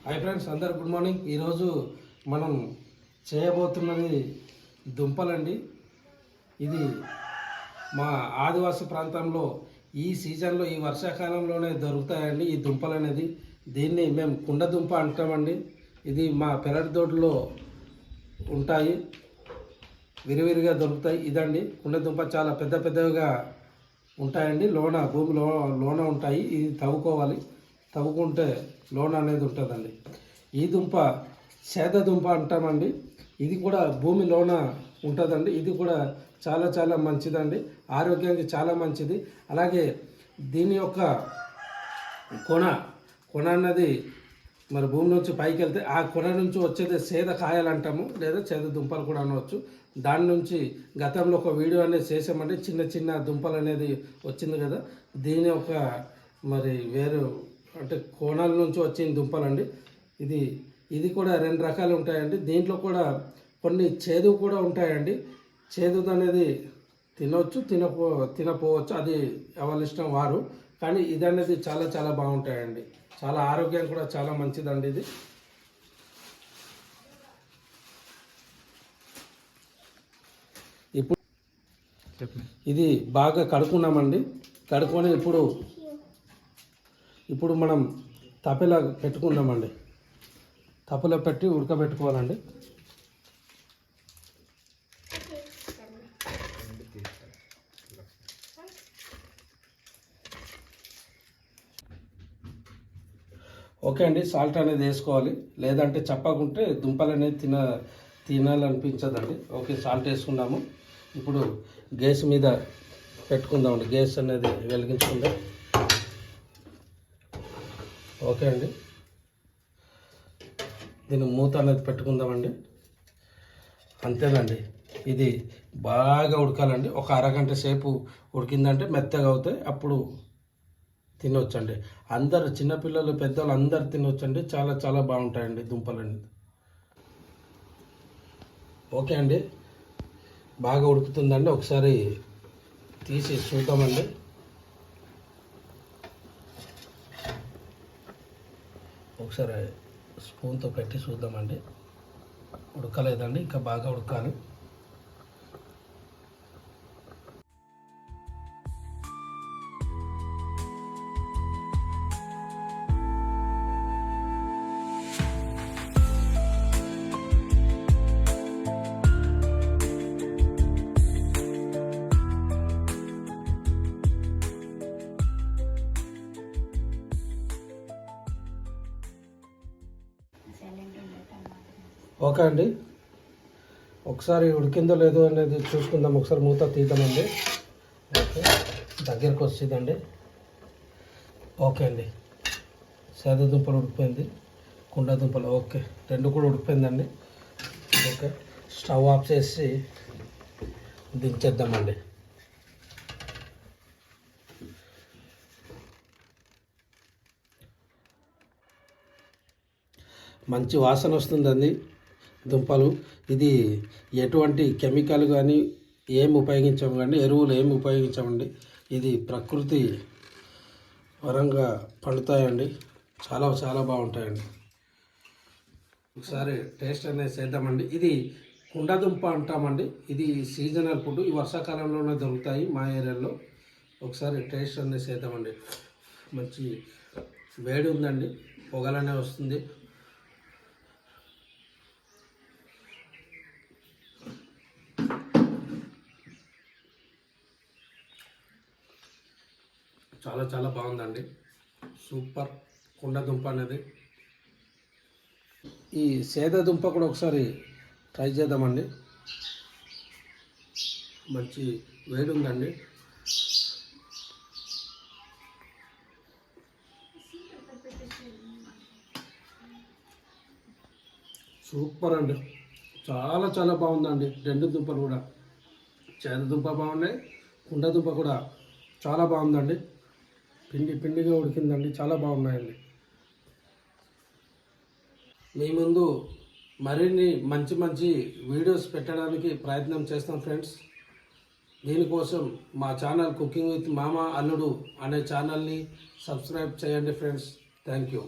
Hi friends, అందరు good morning. ఈరోజు మనం చేయబోతున్నది దుంపలండి. ఇది మా ఆదివాసీ ప్రాంతంలో ఈ సీజన్లో ఈ వర్షాకాలంలోనే దొరుకుతాయండి ఈ దుంపలు అనేది. దీన్ని మేము కుండ దుంప అంటామండి. ఇది మా పెరటి తోటలో ఉంటాయి, విరివిరిగా దొరుకుతాయి. ఇదండి కుండ దుంప, చాలా పెద్ద పెద్దగా ఉంటాయండి. భూమిలో ఉంటాయి. ఇది తవ్వుకోవాలి, తవ్వుకుంటే లోన అనేది ఉంటుందండి. ఈ దుంప సేద దుంప అంటామండి. ఇది కూడా భూమిలోన ఉంటుందండి. ఇది కూడా చాలా చాలా మంచిదండి, ఆరోగ్యానికి చాలా మంచిది. అలాగే దీని యొక్క కొన అన్నది మరి భూమి నుంచి పైకి వెళ్తే ఆ కొన నుంచి వచ్చేది సేద కాయలు అంటాము, లేదా సేద దుంపలు కూడా అనవచ్చు. దాని నుంచి గతంలో ఒక వీడియో అనేది చేసామంటే చిన్న చిన్న దుంపలు అనేది వచ్చింది కదా. దీని యొక్క మరి వేరు అంటే కోణాల నుంచి వచ్చిన దుంపలండి. ఇది కూడా రెండు రకాలు ఉంటాయండి. దీంట్లో కూడా కొన్ని చేదు కూడా ఉంటాయండి. చేదు అనేది తినవచ్చు, తినపోవచ్చు, అది ఎవరి ఇష్టం వారు. కానీ ఇది అనేది చాలా చాలా బాగుంటాయండి. చాలా ఆరోగ్యం కూడా చాలా మంచిదండి. ఇది ఇది బాగా కడుక్కున్నామండి. కడుక్కొని ఇప్పుడు మనం తపెలా పెట్టుకుందామండి. తపెలో పెట్టి ఉడకబెట్టుకోవాలండి. ఓకే అండి, సాల్ట్ అనేది వేసుకోవాలి, లేదంటే చప్పకుంటే దుంపలు అనేది తినాలనిపించదండి. ఓకే, సాల్ట్ వేసుకున్నాము. ఇప్పుడు గ్యాస్ మీద పెట్టుకుందామండి. గ్యాస్ అనేది వెలిగించుకుందాం. ఓకే అండి, దీన్ని మూత అనేది పెట్టుకుందామండి. అంతేనండి, ఇది బాగా ఉడకాలండి. ఒక అరగంట సేపు ఉడికిందంటే మెత్తగా అవుతాయి, అప్పుడు తినవచ్చండి. అందరు చిన్నపిల్లలు పెద్దవాళ్ళు అందరు తినవచ్చండి. చాలా చాలా బాగుంటాయండి దుంపలండి. ఓకే అండి, బాగా ఉడుకుతుందండి. ఒకసారి తీసి చూద్దామండి. ఒకసారి స్పూన్తో పెట్టి చూద్దామండి. ఉడకలేదండి, ఇంకా బాగా ఉడకాలి. ఓకే అండి, ఒకసారి ఉడికిందో లేదో అనేది చూసుకుందాం. ఒకసారి మూత తీద్దామండి. ఓకే, దగ్గరకు వచ్చిందండి. ఓకే అండి, సేద దుంపలు ఉడికిపోయింది, కుండ దుంపలు ఓకే, రెండు కూడా ఉడికిపోయిందండి. ఓకే, స్టవ్ ఆఫ్ చేసి దించేద్దామండి. మంచి వాసన వస్తుందండి దుంపలు. ఇది ఎటువంటి కెమికల్ కానీ ఏం ఉపయోగించాము, కానీ ఎరువులు ఏమి ఉపయోగించామండి. ఇది ప్రకృతి పరంగా పండుతాయండి. చాలా చాలా బాగుంటాయండి. ఒకసారి టేస్ట్ అనేది చేద్దామండి. ఇది కుండదుంప అంటామండి. ఇది సీజనల్ ఫుడ్, ఈ వర్షాకాలంలోనే దొరుకుతాయి మా ఏరియాలో. ఒకసారి టేస్ట్ అనేది చేద్దామండి. మంచి వేడి ఉందండి, పొగలనే వస్తుంది. చాలా చాలా బాగుందండి, సూపర్ కుండ దుంప అనేది. ఈ సేద దుంప కూడా ఒకసారి ట్రై చేద్దామండి. మంచి వేడి ఉందండి. సూపర్ అండి, చాలా చాలా బాగుందండి. రెండు దుంపలు కూడా, చేద దుంప బాగున్నాయి, కుండ దుంప కూడా చాలా బాగుందండి. పిండిగా ఉడికిందండి, చాలా బాగున్నాయండి. మీ ముందు మరిన్ని మంచి వీడియోస్ పెట్టడానికి ప్రయత్నం చేస్తాం ఫ్రెండ్స్. దీనికోసం మా ఛానల్ కుకింగ్ విత్ మామ అల్లుడు అనే ఛానల్ని సబ్స్క్రైబ్ చేయండి ఫ్రెండ్స్. Thank you.